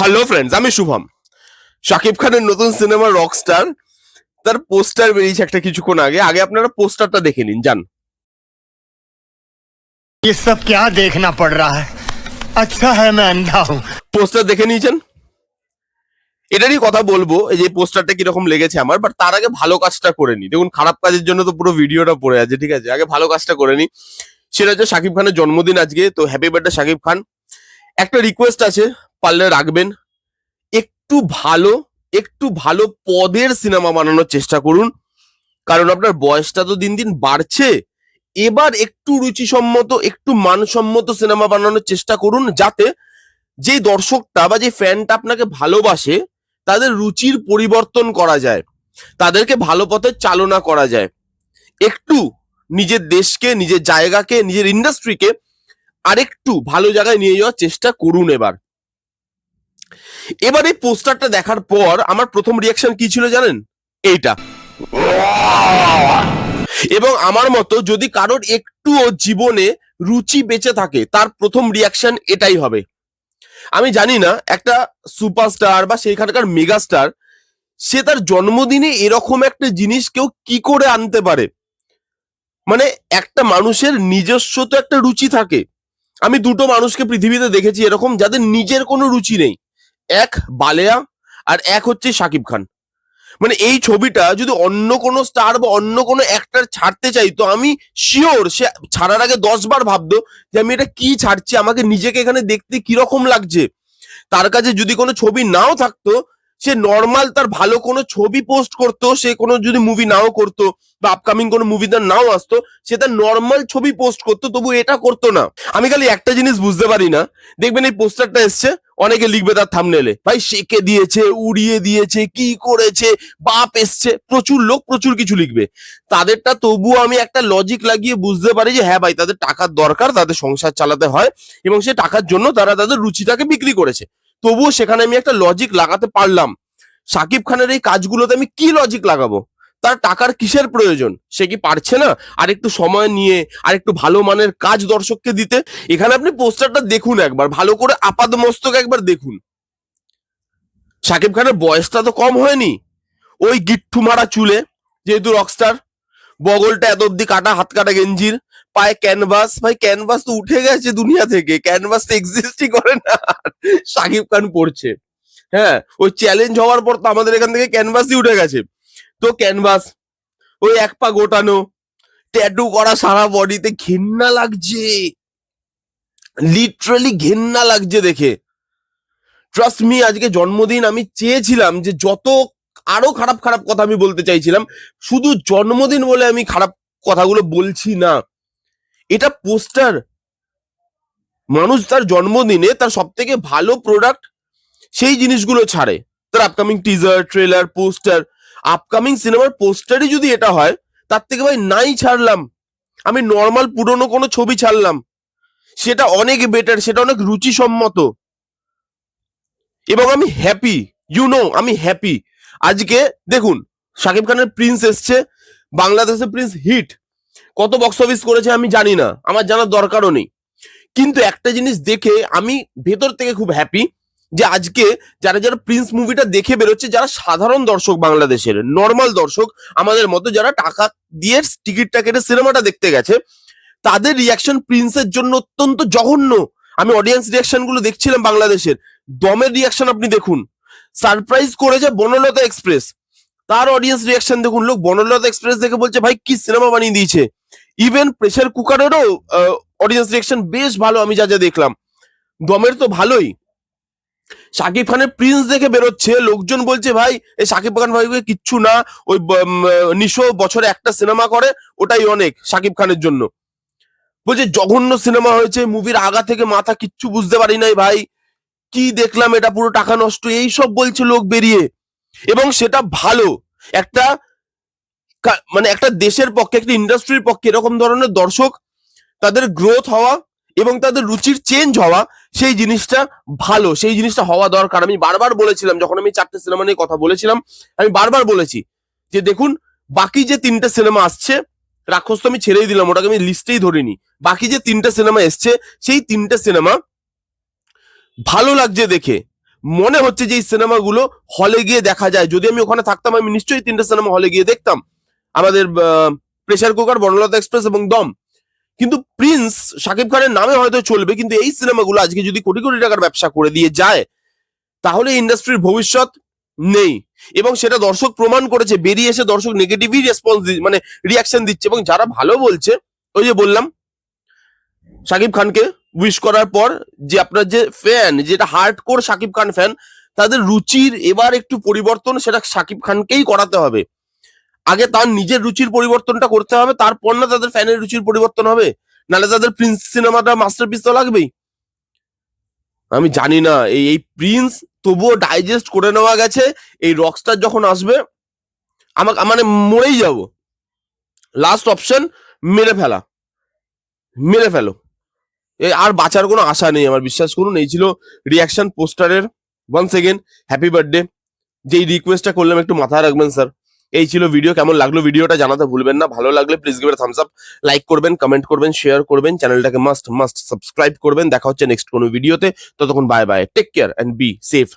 Hello friends, আমি শুভম। শাকিব খানের নতুন সিনেমা রকস্টার, তার পোস্টার বেরিয়েছে একটা কিছুক্ষণ আগে। আগে আপনারা পোস্টারটা দেখে নিন, যান। ये सब क्या देखना पड़ रहा है। अच्छा है मैं अंधा हूँ। পোস্টার দেখে নিয়েছেন? এটারই কথা বলবো, এই যে পোস্টারটা কিরকম লেগেছে আমার। বাট তার আগে ভালো কাজটা করে নি। দেখুন, খারাপ কাজের জন্য তো পুরো ভিডিওটা পড়ে আছে, ঠিক আছে? আগে ভালো কাজটা করে নি। সেটা হচ্ছে শাকিব খানের জন্মদিন আজকে, তো হ্যাপি বার্থডে শাকিব খান। একটা রিকোয়েস্ট আছে, পারলে রাখবেন। একটু ভালো একটু ভালো পদের সিনেমা বানানোর চেষ্টা করুন, কারণ আপনার বয়সটা তো দিন দিন বাড়ছে। এবার একটু রুচিসম্মত, একটু মানসম্মত সিনেমা বানানোর চেষ্টা করুন, যাতে যে দর্শকটা বা যে ফ্যানটা আপনাকে ভালোবাসে তাদের রুচির পরিবর্তন করা যায়, তাদেরকে ভালো পথে চালনা করা যায়। একটু নিজের দেশকে, নিজের জায়গাকে, নিজের ইন্ডাস্ট্রিকে আরেকটু ভালো জায়গায় নিয়ে যাওয়ার চেষ্টা করুন। এবার এই পোস্টারটা দেখার পর আমার প্রথম রিয়াকশন কি ছিল জানেন? এইটা। এবং আমার মতো যদি কারোর একটুও জীবনে রুচি বেঁচে থাকে, তার প্রথম রিয়াকশন এটাই হবে। আমি জানি না একটা সুপারস্টার বা সেইখানকার মেগাস্টার, সে তার জন্মদিনে এরকম একটা জিনিস কেউ কি করে আনতে পারে। মানে একটা মানুষের নিজস্ব তো একটা রুচি থাকে। আমি দুটো মানুষকে পৃথিবীতে দেখেছি এরকম, যাদের নিজের কোনো রুচি নেই। এক বালেয়া, আর এক হচ্ছে শাকিব খান। মানে এই ছবিটা যদি অন্য কোনো স্টার বা অন্য কোনো অ্যাক্টর ছাড়তে চাই, তো আমি শিওর সে ছাড়ার আগে 10 বার ভাবতো যে আমি এটা কি ছাড়ছি, আমাকে নিজেকে এখানে দেখতে কিরকম লাগছে। তার কাছে যদি কোনো ছবি নাও থাকতো, সে নর্মাল তার ভালো কোনো ছবি পোস্ট করতো, সে কোনো যদি মুভি নাও করতো বা আপকামিং কোনো মুভি তার নাও আসতো, সে তার নর্মাল ছবি পোস্ট করতো, তবু এটা করতো না। আমি খালি একটা জিনিস বুঝতে পারি না, দেখবেন এই পোস্টারটা এসছে, অনেকে লিখবে তার থাম্বনেলে, ভাই সেকে দিয়েছে, উড়িয়ে দিয়েছে, কি করেছে, বাপ এসছে, প্রচুর লোক প্রচুর কিছু লিখবে। তাদেরটা তবুও আমি একটা লজিক লাগিয়ে বুঝতে পারি যে হ্যাঁ ভাই, তাদের টাকার দরকার, তাদের সংসার চালাতে হয়, এবং সে টাকার জন্য তারা তাদের রুচিটাকে বিক্রি করেছে। তবুও সেখানে আমি একটা লজিক লাগাতে পারলাম। সাকিব খানের এই কাজগুলোতে আমি কি লজিক লাগাবো? তার টাকার কিসের প্রয়োজন? সে কি পারছে না আর একটু সময় নিয়ে আর একটু ভালো মানের কাজ দর্শককে দিতে? এখানে আপনি পোস্টারটা দেখুন একবার, ভালো করে আপাদ মস্তক একবার দেখুন। সাকিব খানের বয়সটা তো কম হয়নি। ওই গিট্টু মারা চুলে, যেহেতু রকস্টার, বগলটা এত অব্দি কাটা, হাত কাটা গেঞ্জির, পায়ে ক্যানভাস। ভাই ক্যানভাস তো উঠে গেছে দুনিয়া থেকে, ক্যানভাস তো এক্সিস্টই করে না। সাকিব খান পড়ছে। হ্যাঁ, ওই চ্যালেঞ্জ হওয়ার পর তো আমাদের এখান থেকে ক্যানভাসই উঠে গেছে। তো ক্যানভাস, ওই এক পা গোটানো, ট্যাটু করা সারা বডিতে, ঘেন্না লাগছে, লিটারালি ঘেন্না লাগছে দেখে। ট্রাস্ট মি, আজকে জন্মদিন, আমি চেয়েছিলাম যে যত আরো খারাপ খারাপ কথা আমি বলতে চাইছিলাম, শুধু জন্মদিন বলে আমি খারাপ কথাগুলো বলছি না। এটা পোস্টার। মানুষ তার জন্মদিনে তার সব থেকে ভালো প্রোডাক্ট সেই জিনিসগুলো ছাড়ে, তার upcoming teaser, trailer, poster. Upcoming সিনেমার পোস্টারই যদি এটা হয়, তার থেকে ভাই নাই ছাড়লাম, আমি নর্মাল পুরনো কোনো ছবি ছাড়লাম, সেটা অনেক বেটার, সেটা অনেক রুচিসম্মত। এবং আমি হ্যাপি, আমি হ্যাপি। আজকে দেখুন, শাকিব খানের প্রিন্স এসছে, বাংলাদেশের প্রিন্স হিট। কত বক্স অফিস করেছে আমি জানি না, আমার জানার দরকারও নেই। কিন্তু একটা জিনিস দেখে আমি ভেতর থেকে খুব হ্যাপি, যে আজকে যারা যারা প্রিন্স মুভিটা দেখে বেরোচ্ছে, যারা সাধারণ দর্শক, বাংলাদেশের নর্মাল দর্শক, আমাদের মতো যারা টাকা দিয়ে টিকিটটা কেটে সিনেমাটা দেখতে গেছে, তাদের রিয়াকশন প্রিন্সের জন্য অত্যন্ত জঘন্য। আমি অডিয়েন্স রিয়াকশন গুলো দেখছিলাম বাংলাদেশের, দমের রিয়াকশন আপনি দেখুন। সারপ্রাইজ করেছে বনলতা এক্সপ্রেস, তার অডিয়েন্স রিয়াকশন দেখুন। লোক বনলতা এক্সপ্রেস দেখে বলছে ভাই কি সিনেমা বানিয়ে দিয়েছে। ইভেন প্রেসার কুকারেরও অডিয়েন্স রিয়াকশন বেশ ভালো, আমি যা যা দেখলাম। দমের তো ভালোই। শাকিব খানের প্রিন্স দেখে বেরোচ্ছে, লোকজন বলছে ভাই এই শাকিব খান ভাই কিচ্ছু না, ওই নিশো বছরে একটা সিনেমা করে, ওটাই অনেক শাকিব খানের জন্য। বলছে জঘন্য সিনেমা হয়েছে, মুভির আগা থেকে মাথা কিচ্ছু বুঝতে পারি নাই ভাই, কি দেখলাম, এটা পুরো টাকা নষ্ট, এই সব বলছে লোক বেরিয়ে। এবং সেটা ভালো একটা মানে একটা দেশের পক্ষে, একটা ইন্ডাস্ট্রির পক্ষে এরকম ধরনের দর্শক, তাদের গ্রোথ হওয়া এবং তাদের রুচির চেঞ্জ হওয়া, সেই জিনিসটা ভালো, সেই জিনিসটা হওয়া দরকার। আমি বারবার বলেছিলাম, যখন আমি 4টে সিনেমা নিয়ে কথা বলেছিলাম, আমি বারবার বলেছি যে দেখুন, বাকি যে 3টে সিনেমা আসছে, রাক্ষস তো আমি ছেড়েই দিলাম, ওটাকে আমি লিস্টেই ধরিনি, বাকি যে 3টে সিনেমা এসছে, সেই 3টে সিনেমা ভালো লাগছে দেখে, মনে হচ্ছে যে এই সিনেমাগুলো হলে গিয়ে দেখা যায়। যদি আমি ওখানে থাকতাম আমি নিশ্চয়ই 3টে সিনেমা হলে গিয়ে দেখতাম, আমাদের প্রেসার কুকার, বনলতা এক্সপ্রেস এবং দম। কিন্তু প্রিন্স শাকিব খানের নামে হয়তো চলবে, কিন্তু এই সিনেমাগুলো আজকে যদি কোটি কোটি টাকার ব্যবসা করে দিয়ে যায় তাহলে ইন্ডাস্ট্রির ভবিষ্যৎ নেই। এবং সেটা দর্শক প্রমাণ করেছে, বেরিয়ে এসে দর্শক নেগেটিভই রেসপন্স মানে রিয়াকশন দিচ্ছে। এবং যারা ভালো বলছে, ওই যে বললাম শাকিব খানকে উইশ করার পর, যে আপনার যে ফ্যান, যেটা হার্ডকোর শাকিব খান ফ্যান, তাদের রুচির এবার একটু পরিবর্তন সেটা শাকিব খানকেই করাতে হবে। আগে তার নিজের রুচির পরিবর্তনটা করতে হবে, তারপর না তাদের ফ্যানের রুচির পরিবর্তন হবে। নাহলে তাদের প্রিন্স সিনেমাটা মাস্টারপিস তো লাগবেই। আমি জানি না এই প্রিন্স তবুও ডাইজেস্ট করে নেওয়া গেছে। এই রকস্টার যখন আসবে আমাকে মানে মরেই যাব। লাস্ট অপশন মেরে ফেলা, মেরে ফেলো। আর বাঁচার কোনো আশা নেই আমার, বিশ্বাস করুন। এই ছিল রিয়াকশন পোস্টারের। Once again happy birthday. যেই রিকোয়েস্টটা করলাম একটু মাথায় রাখবেন স্যার। এই ছিল ভিডিও। কেমন লাগলো ভিডিওটা জানাতে ভুলবেন না। ভালো লাগলে please give a Thums up, like করবেন, কমেন্ট করবেন, শেয়ার করবেন, চ্যানেলটাকে মাস্ট সাবস্ক্রাইব করবেন। দেখা হচ্ছে নেক্সট কোনো ভিডিওতে। ততক্ষণ bye bye, take care and be safe.